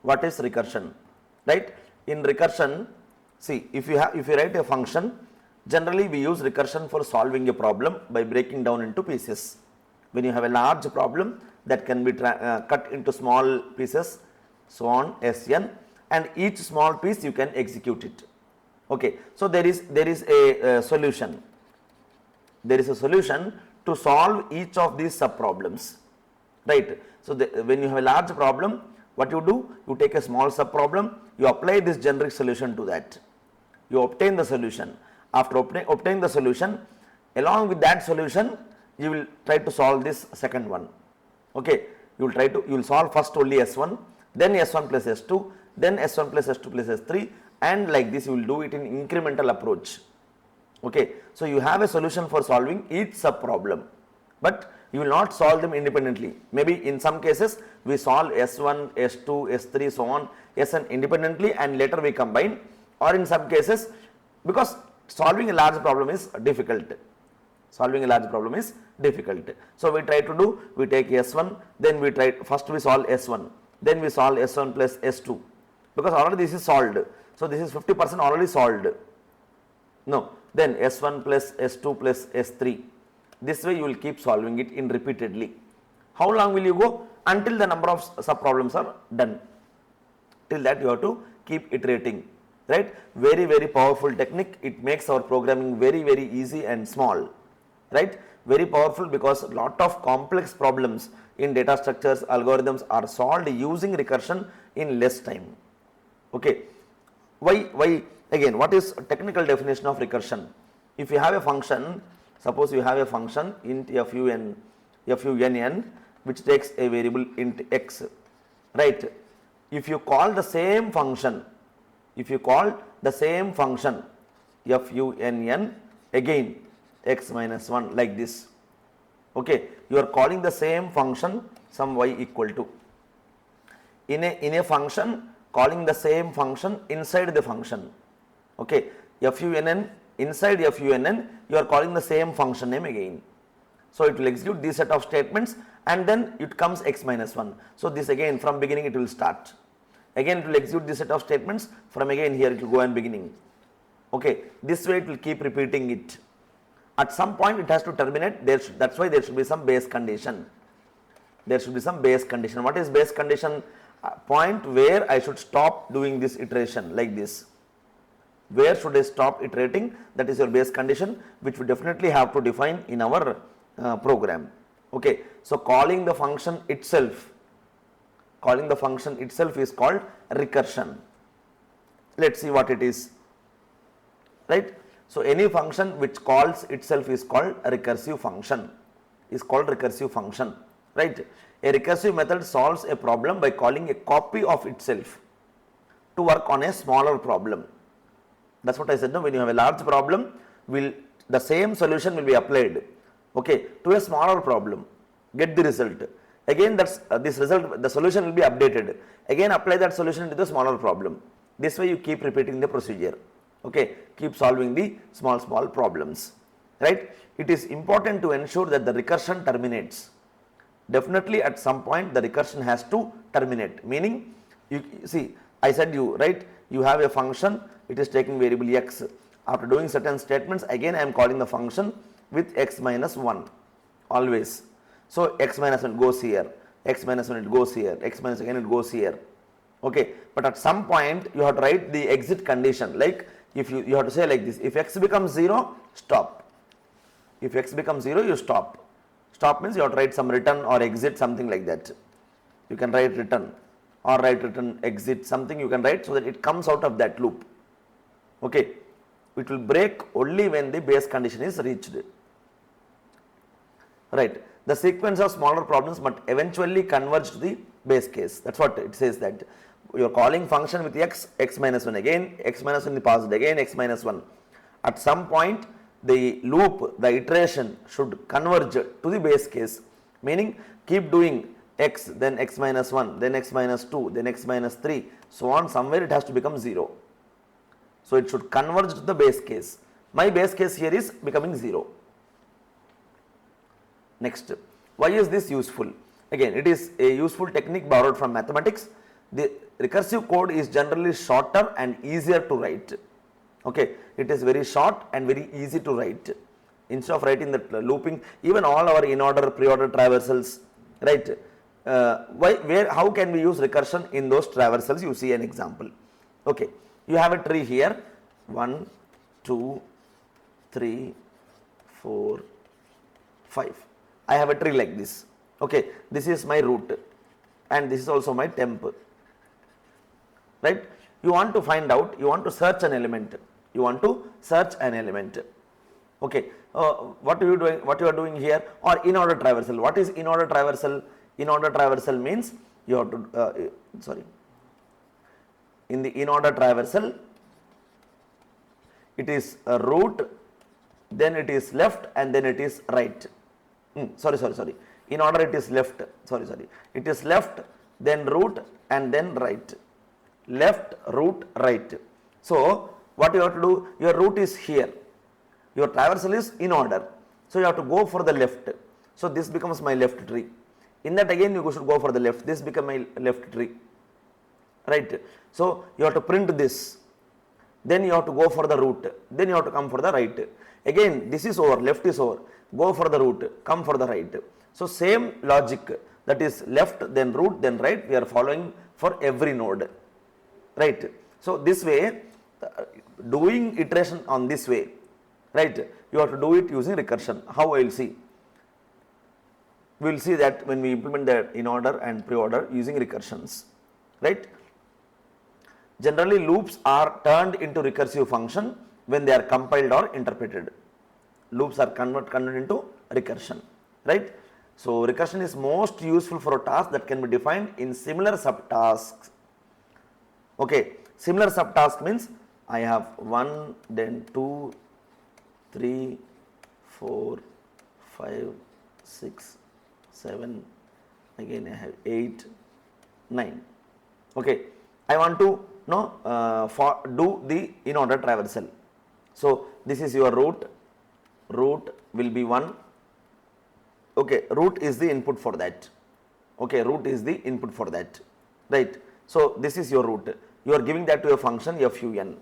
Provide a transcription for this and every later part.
What is recursion? Right? In recursion, see, if you write a function, generally we use recursion for solving a problem by breaking down into pieces. When you have a large problem, that can be cut into small pieces, so on, Sn, and each small piece you can execute it. Okay, so there is a solution. There is a solution to solve each of these sub problems, right? So when you have a large problem, what you do? You take a small sub problem, you apply this generic solution to that. You obtain the solution. After obtaining the solution, along with that solution, you will try to solve this second one. Okay, you will solve first only S1, then S1 plus S2, then S1 plus S2 plus S3, and like this you will do it in incremental approach. Okay, so you have a solution for solving each sub problem, but you will not solve them independently. Maybe in some cases we solve S1, S2, S3, so on, Sn independently, and later we combine, or in some cases, because solving a large problem is difficult. Solving a large problem is difficult. So we try to do, we take S1, then we first we solve S1, then we solve S1 plus S2, because already this is solved. So this is 50% already solved. No, then S1 plus S2 plus S3. This way you will keep solving it in repeatedly. How long will you go? Until the number of sub problems are done. Till that you have to keep iterating, right? Very, very powerful technique. It makes our programming very, very easy and small, right? Very powerful, because a lot of complex problems in data structures, algorithms are solved using recursion in less time. Okay, why again, what is technical definition of recursion? If you have a function, suppose you have a function int fun which takes a variable int x, right? If you call the same function, fun again x minus 1 like this, okay, you are calling the same function some y equal to, in a function calling the same function inside the function, okay, fun, inside fun you are calling the same function name again. So it will execute this set of statements, and then it comes x minus 1. So this again from beginning it will start. Again it will execute this set of statements, from again here it will go and beginning. Okay, this way it will keep repeating it. At some point it has to terminate. That's why there should be some base condition. There should be some base condition. What is base condition? Point where I should stop doing this iteration like this. Where should I stop iterating? That is your base condition, which we definitely have to define in our program. Okay, so calling the function itself is called recursion. Let's see what it is, right? So any function which calls itself is called a recursive function, right? A recursive method solves a problem by calling a copy of itself to work on a smaller problem. That's what I said. Now, when you have a large problem, the same solution will be applied, okay, to a smaller problem. Get the result. Again, this result, the solution will be updated. Again, apply that solution to the smaller problem. This way, you keep repeating the procedure. Okay, keep solving the small problems. Right? It is important to ensure that the recursion terminates. Definitely, at some point, the recursion has to terminate. Meaning, you see, I said right? You have a function. It is taking variable x. After doing certain statements, again I am calling the function with x minus 1 always. So x minus 1 goes here, x minus 1 it goes here, x minus again it goes here. Okay, but at some point you have to write the exit condition. Like if you have to say like this: if x becomes 0, stop. If x becomes 0, you stop. Stop means you have to write some return or exit, something like that. You can write return or write return exit, something you can write so that it comes out of that loop. Okay, it will break only when the base condition is reached. Right. The sequence of smaller problems must eventually converge to the base case. That's what it says, that you are calling function with x minus 1 again, x minus 1 is passed again, x minus 1. At some point, the loop, the iteration should converge to the base case, meaning keep doing x, then x minus 1, then x minus 2, then x minus 3, so on. Somewhere it has to become 0. So it should converge to the base case. My base case here is becoming 0. Next, why is this useful? Again, it is a useful technique borrowed from mathematics. The recursive code is generally shorter and easier to write. Okay, it is very short and very easy to write. Instead of writing that looping, even all our in order, pre-order traversals, right? How can we use recursion in those traversals? You see an example. Okay, you have a tree here, 1, 2, 3, 4, 5. I have a tree like this. Okay, this is my root and this is also my temp. Right? You want to find out, you want to search an element. You want to search an element. Okay, what are you doing? What you are doing here? Or in order traversal. What is in order traversal? In order traversal means you have to in the in order traversal, it is a root, then it is left, and then it is right. Sorry. In order it is left. Sorry. It is left, then root, and then right. Left, root, right. So what you have to do? Your root is here. Your traversal is in order. So you have to go for the left. So this becomes my left tree. In that again you should go for the left. This becomes my left tree. Right. So you have to print this. Then you have to go for the root. Then you have to come for the right. Again this is over. Left is over. Go for the root. Come for the right. So same logic, that is left, then root, then right, we are following for every node. Right. So this way, doing iteration on this way, right, you have to do it using recursion. How I will see? We will see that when we implement the in order and pre-order using recursions. Right. Generally loops are turned into recursive function when they are compiled or interpreted. Loops are converted into recursion. Right. So recursion is most useful for a task that can be defined in similar subtasks. Okay, similar subtask means I have 1, then 2, 3, 4, 5, 6, 7, again I have 8, 9. Okay, I want to do the in order traversal. So this is your root. Root will be 1. Okay, root is the input for that. Okay, root is the input for that. Right. So this is your root. You are giving that to a function fun.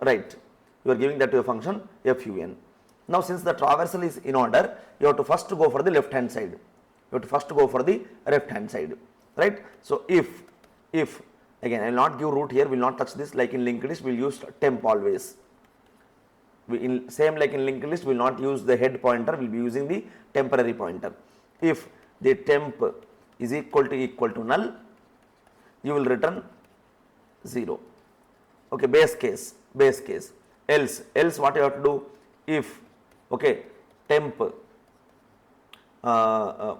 Right. You are giving that to a function fun. Now since the traversal is in order, you have to first go for the left hand side. You have to first go for the left hand side. Right. So if again I will not give root here, we will not touch this. Like in linked list we will use temp always. Same like in linked list we will not use the head pointer, we will be using the temporary pointer. If the temp is equal to null, you will return 0. Okay, base case. Else what you have to do? If temp,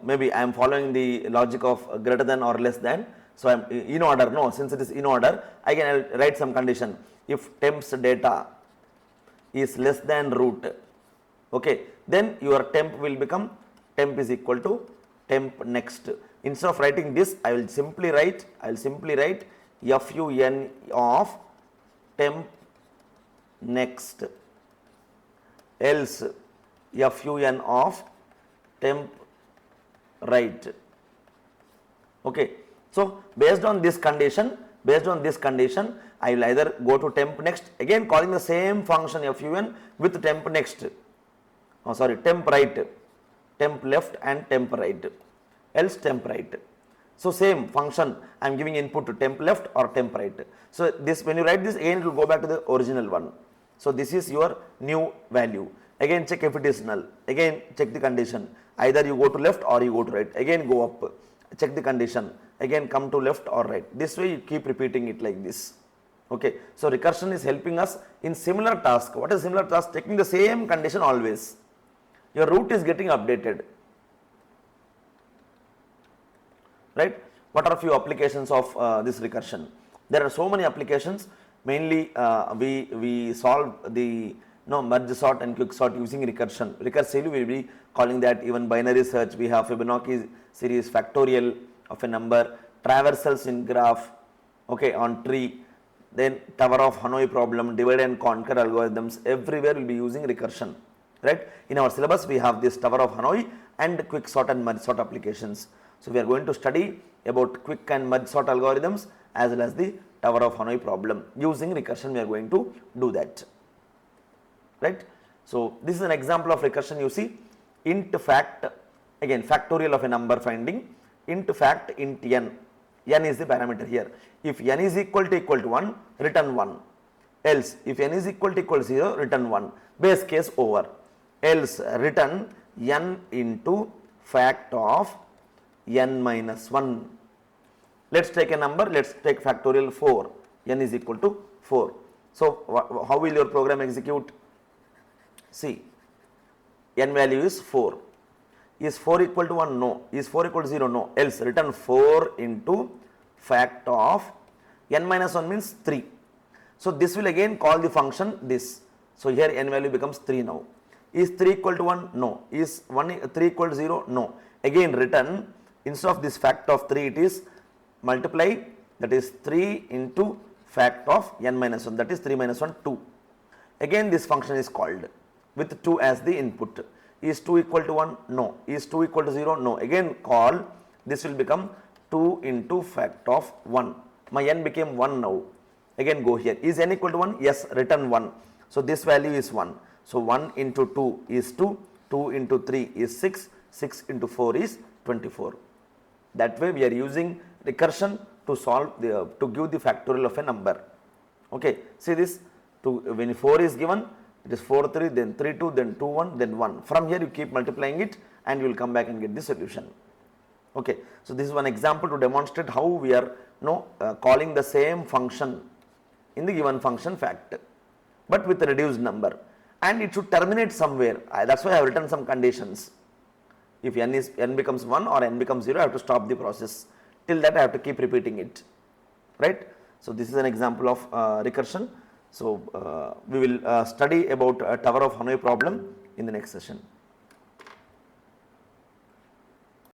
maybe I am following the logic of greater than or less than. So I am in order. No, since it is in order, again I will write some condition. If temp's data is less than root, okay, then your temp will become temp is equal to temp next. Instead of writing this, I will simply write fun of temp next, else fun of temp right. Okay, so based on this condition, I will either go to temp next, again calling the same function fun with temp next, temp right, temp left and temp right, else temp right. So same function I am giving input to temp left or temp right. So this, when you write this again, it will go back to the original one. So this is your new value. Again check if it is null, again check the condition, either you go to left or you go to right, again go up, check the condition, again come to left or right. This way you keep repeating it like this. Okay, so recursion is helping us in similar task. What is similar task? Taking the same condition always. Your root is getting updated. Right? What are a few applications of this recursion? There are so many applications. Mainly we solve the merge sort and quick sort using recursion. Recursively we will be calling that. Even binary search, we have Fibonacci series, factorial of a number, traversals in graph, okay, on tree, then Tower of Hanoi problem, divide and conquer algorithms. Everywhere we will be using recursion. Right? In our syllabus we have this Tower of Hanoi and quick sort and merge sort applications. So, we are going to study about quick and merge sort algorithms as well as the Tower of Hanoi problem. Using recursion we are going to do that, right. So, this is an example of recursion. You see, int fact, again factorial of a number finding, int fact int n is the parameter here. If n is equal to 1, return 1, else if n is equal to 0, return 1, base case over, else return n into fact of n minus 1. Let us take a number, let us take factorial 4, n is equal to 4. So, how will your program execute? See, n value is 4. Is 4 equal to 1? No. Is 4 equal to 0? No. Else return 4 into fact of n minus 1 means 3. So, this will again call the function this. So, here n value becomes 3 now. Is 3 equal to 1? No. Is 3 equal to 0? No. Again return, instead of this fact of 3, it is multiply, that is 3 into fact of n minus 1, that is 3 minus 1, 2. Again this function is called with 2 as the input. Is 2 equal to 1? No. Is 2 equal to 0? No. Again call, this will become 2 into fact of 1. My n became 1 now. Again go here. Is n equal to 1? Yes, return 1. So, this value is 1. So, 1 into 2 is 2, 2 into 3 is 6, 6 into 4 is 24. That way we are using recursion to solve the, to give the factorial of a number. Okay. See this, when 4 is given, it is 4 3, then 3 2, then 2 1, then 1. From here you keep multiplying it and you will come back and get the solution. Okay. So, this is one example to demonstrate how we are calling the same function in the given function fact, but with a reduced number, and it should terminate somewhere. That is why I have written some conditions. If n becomes 1 or n becomes 0, I have to stop the process. Till that I have to keep repeating it, right. So, this is an example of recursion. So, we will study about Tower of Hanoi problem in the next session.